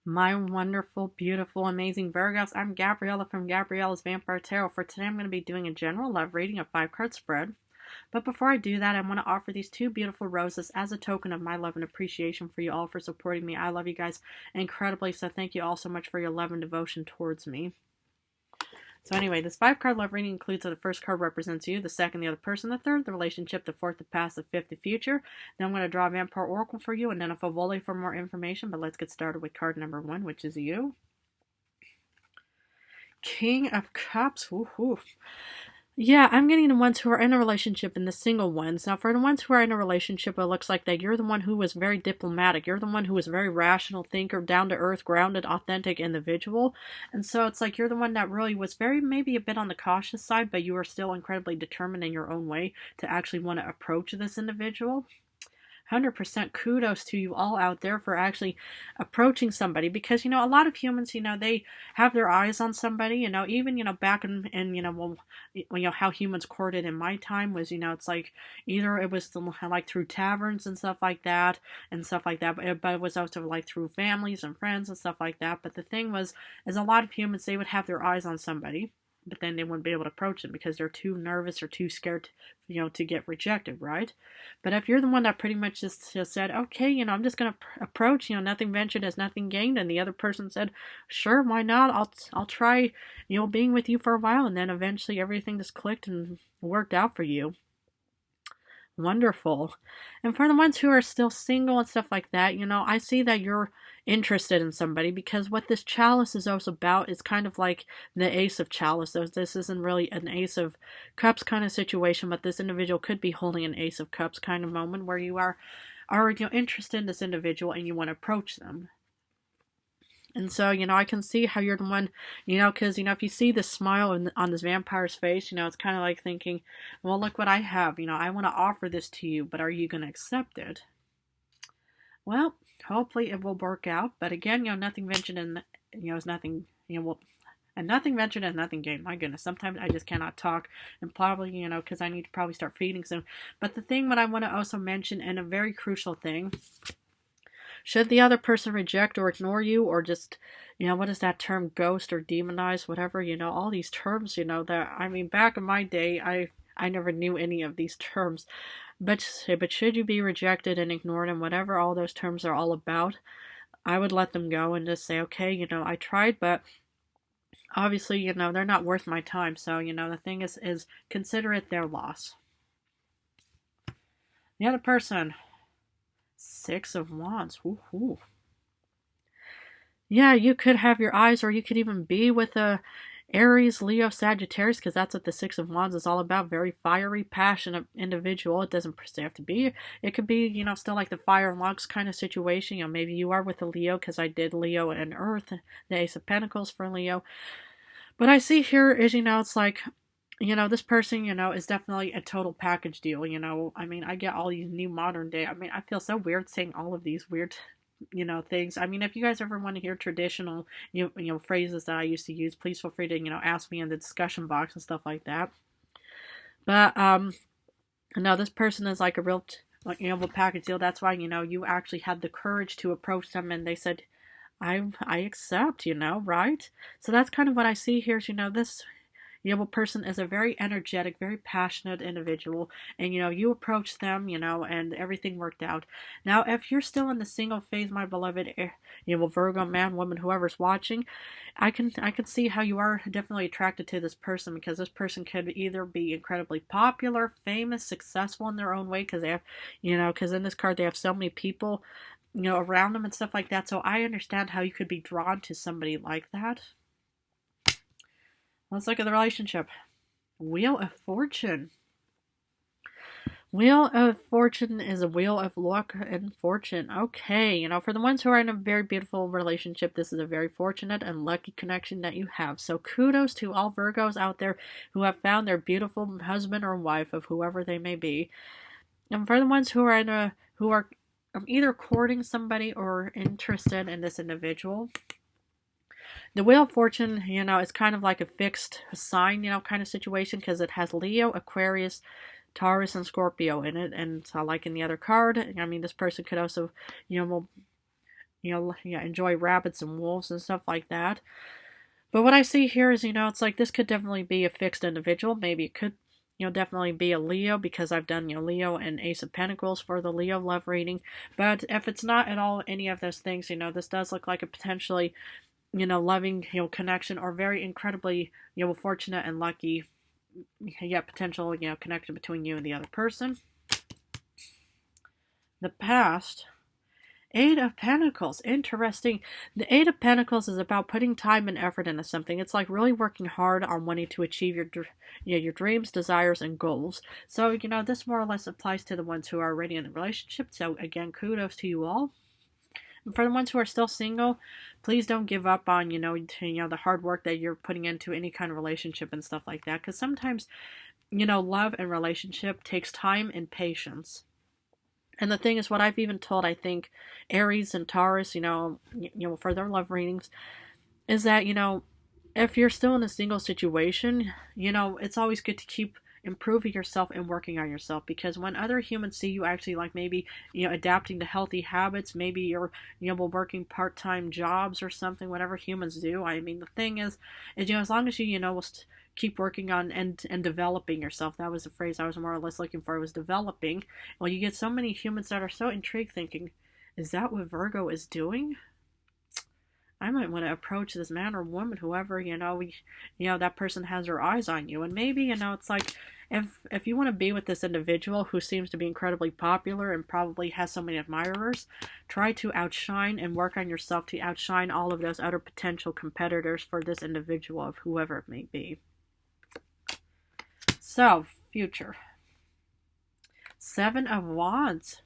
My wonderful, beautiful, amazing Virgos. I'm Gabriella from Gabriella's Vampire Tarot. For today, I'm going to be doing a general love reading, a 5 card spread. But before I do that, I want to offer these two beautiful roses as a token of my love and appreciation for you all for supporting me. I love you guys incredibly, so thank you all so much for your love and devotion towards me. So anyway, this 5 card love reading includes that the first card represents you, the second the other person, the third the relationship, the fourth the past, the fifth the future. Then I'm going to draw a Vampire Oracle for you and then a Favole for more information. But let's get started with card number 1, which is you. King of Cups. Woohoo. Yeah, I'm getting the ones who are in a relationship and the single ones. Now, for the ones who are in a relationship, it looks like that you're the one who was very diplomatic. You're the one who was very rational thinker, down to earth, grounded, authentic individual. And so it's like you're the one that really was very, maybe a bit on the cautious side, but you are still incredibly determined in your own way to actually want to approach this individual. 100% kudos to you all out there for actually approaching somebody, because a lot of humans, they have their eyes on somebody, even back in how humans courted in my time was, it's like either it was like through taverns and stuff like that but it was also like through families and friends and stuff like that. But the thing was, is a lot of humans, they would have their eyes on somebody, but then they wouldn't be able to approach them because they're too nervous or too scared, to get rejected, right? But if you're the one that pretty much just said, okay, I'm just going to approach, nothing ventured is nothing gained, and the other person said, sure, why not? I'll try, being with you for a while, and then eventually everything just clicked and worked out for you. Wonderful. And for the ones who are still single and stuff like that, I see that you're interested in somebody, because what this chalice is also about is kind of like the Ace of Chalice. So this isn't really an Ace of Cups kind of situation, but this individual could be holding an Ace of Cups kind of moment where you are interested in this individual and you want to approach them. And so, I can see how you're the one, because, if you see this smile on this vampire's face, it's kind of like thinking, well, look what I have. I want to offer this to you, but are you going to accept it? Well, hopefully it will work out. But again, nothing ventured and, is nothing, and nothing ventured and nothing gained. My goodness, sometimes I just cannot talk, and probably, because I need to probably start feeding soon. But the thing that I want to also mention, and a very crucial thing, should the other person reject or ignore you, or just, what is that term, ghost or demonize, whatever, all these terms, that, back in my day, I never knew any of these terms. But should you be rejected and ignored and whatever all those terms are all about, I would let them go and just say, okay, I tried, but obviously, they're not worth my time. So, the thing is consider it their loss. The other person, 6 of Wands. Ooh. Yeah, you could have your eyes, or you could even be with a Aries, Leo, Sagittarius, because that's what the 6 of Wands is all about. Very fiery, passionate individual. It doesn't per se have to be. It could be, still like the fire and logs kind of situation. Maybe you are with a Leo, because I did Leo and Earth, the Ace of Pentacles for Leo. But I see here is, it's like, this person, is definitely a total package deal, I get all these new modern day, I feel so weird saying all of these weird, things. If you guys ever want to hear traditional, phrases that I used to use, please feel free to, ask me in the discussion box and stuff like that. But, no, this person is like a real, a package deal. That's why, you actually had the courage to approach them and they said, I accept, right? So that's kind of what I see here is, this person is a very energetic, very passionate individual, and you approach them, and everything worked out. Now, if you're still in the single phase, my beloved, Virgo man, woman, whoever's watching, I can see how you are definitely attracted to this person, because this person could either be incredibly popular, famous, successful in their own way, because they have, because in this card they have so many people, around them and stuff like that. So I understand how you could be drawn to somebody like that. Let's look at the relationship. Wheel of Fortune. Wheel of Fortune is a wheel of luck and fortune. Okay, for the ones who are in a very beautiful relationship, this is a very fortunate and lucky connection that you have. So kudos to all Virgos out there who have found their beautiful husband or wife of whoever they may be. And for the ones who are either courting somebody or interested in this individual, the Wheel of Fortune, is kind of like a fixed sign, kind of situation, because it has Leo, Aquarius, Taurus, and Scorpio in it. And so like in the other card, this person could also, yeah, enjoy rabbits and wolves and stuff like that. But what I see here is, it's like this could definitely be a fixed individual. Maybe it could, definitely be a Leo because I've done, Leo and Ace of Pentacles for the Leo love reading. But if it's not at all any of those things, this does look like a potentially, loving, connection, or very incredibly, fortunate and lucky, yet potential, connection between you and the other person. The past. Eight of Pentacles. Interesting. The Eight of Pentacles is about putting time and effort into something. It's like really working hard on wanting to achieve your dreams, desires, and goals. So, this more or less applies to the ones who are already in a relationship. So, again, kudos to you all. And for the ones who are still single, please don't give up on, the hard work that you're putting into any kind of relationship and stuff like that. Because sometimes, love and relationship takes time and patience. And the thing is, what I've even told, I think, Aries and Taurus, for their love readings, is that, if you're still in a single situation, it's always good to keep improving yourself and working on yourself, because when other humans see you actually like maybe, adapting to healthy habits, maybe you're, working part-time jobs or something, whatever humans do. I mean, the thing is, as long as you, will keep working on and developing yourself. That was the phrase I was more or less looking for, was developing. Well, you get so many humans that are so intrigued thinking, is that what Virgo is doing? I might want to approach this man or woman, whoever, that person has their eyes on you. And maybe, it's like, if you want to be with this individual who seems to be incredibly popular and probably has so many admirers, try to outshine and work on yourself to outshine all of those other potential competitors for this individual, of whoever it may be. So, future. Seven of Wands.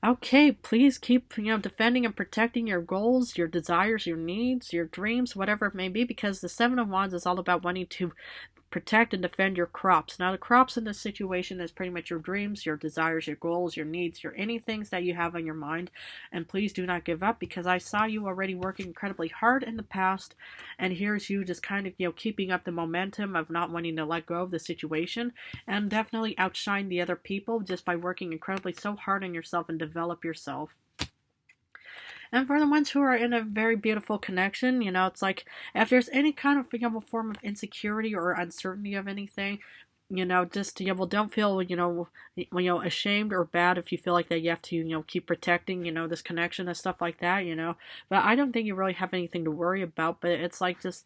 Okay, please keep, defending and protecting your goals, your desires, your needs, your dreams, whatever it may be, because the Seven of Wands is all about wanting to protect and defend your crops. Now, the crops in this situation is pretty much your dreams, your desires, your goals, your needs, your anything that you have on your mind. And please do not give up, because I saw you already working incredibly hard in the past, and here's you just kind of, keeping up the momentum of not wanting to let go of the situation, and definitely outshine the other people just by working incredibly so hard on yourself and develop yourself. And for the ones who are in a very beautiful connection, it's like, if there's any kind of, form of insecurity or uncertainty of anything, just, don't feel, ashamed or bad if you feel like that you have to, keep protecting, this connection and stuff like that, But I don't think you really have anything to worry about, but it's like, just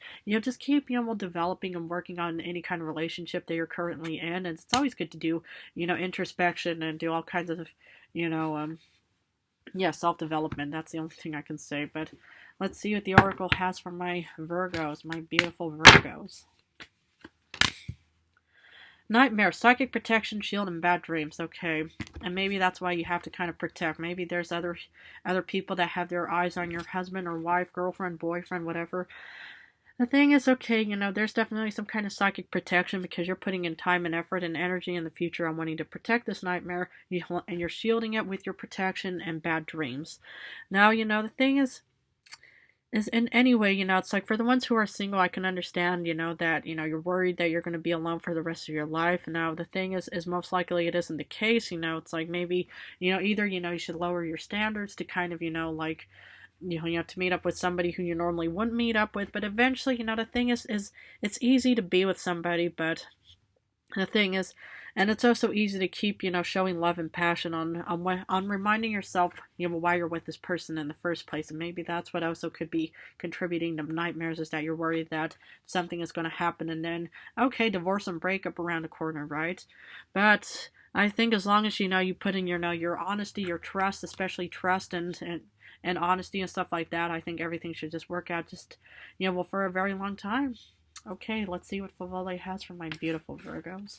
keep, developing and working on any kind of relationship that you're currently in. And it's always good to do, introspection and do all kinds of, yeah, self-development. That's the only thing I can say. But let's see what the Oracle has for my Virgos, my beautiful Virgos. Nightmare, psychic protection, shield, and bad dreams. Okay, and maybe that's why you have to kind of protect. Maybe there's other people that have their eyes on your husband or wife, girlfriend, boyfriend, whatever. The thing is, okay, there's definitely some kind of psychic protection because you're putting in time and effort and energy in the future on wanting to protect this nightmare, and you're shielding it with your protection and bad dreams. Now, the thing is in any way, it's like, for the ones who are single, I can understand, that, you're worried that you're going to be alone for the rest of your life. Now, the thing is most likely it isn't the case, it's like, maybe, either, you should lower your standards to kind of, like, to meet up with somebody who you normally wouldn't meet up with. But eventually, the thing is it's easy to be with somebody, but the thing is, and it's also easy to keep, showing love and passion on reminding yourself, why you're with this person in the first place. And maybe that's what also could be contributing to nightmares, is that you're worried that something is going to happen, and then, okay, divorce and breakup around the corner, right? But I think as long as, you put in your honesty, your trust, especially trust and honesty and stuff like that, I think everything should just work out just, for a very long time. Okay, let's see what Favole has for my beautiful Virgos.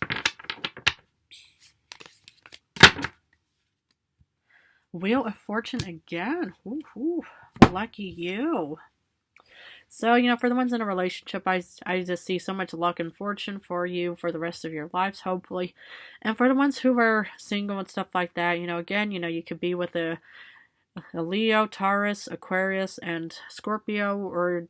Wheel of Fortune again. Ooh, lucky you. So, for the ones in a relationship, I just see so much luck and fortune for you for the rest of your lives, hopefully. And for the ones who are single and stuff like that, again, you could be with a Leo, Taurus, Aquarius, and Scorpio,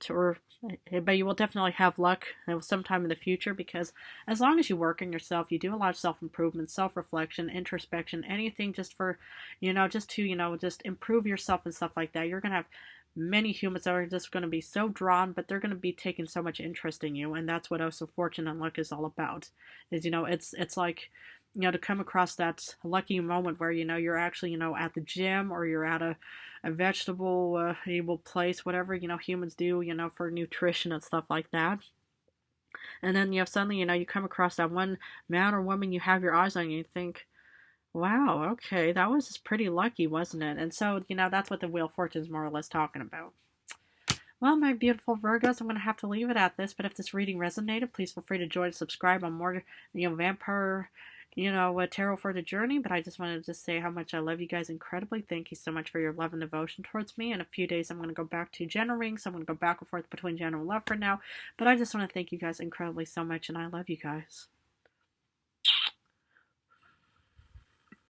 but you will definitely have luck sometime in the future, because as long as you work on yourself, you do a lot of self-improvement, self-reflection, introspection, anything just for, just to, just improve yourself and stuff like that, you're going to have many humans that are just going to be so drawn, but they're going to be taking so much interest in you, and that's what also fortune and luck is all about. Is it's like to come across that lucky moment where you're actually at the gym, or you're at a vegetable place, whatever humans do for nutrition and stuff like that. And then suddenly you come across that one man or woman you have your eyes on, and you think, wow, okay, that was just pretty lucky, wasn't it? And so, that's what the Wheel of Fortune is more or less talking about. Well, my beautiful Virgos, I'm going to have to leave it at this, but if this reading resonated, please feel free to join and subscribe on more, vampire, tarot for the journey. But I just wanted to just say how much I love you guys incredibly. Thank you so much for your love and devotion towards me. In a few days, I'm going to go back to general readings, so I'm going to go back and forth between general and love for now. But I just want to thank you guys incredibly so much, and I love you guys.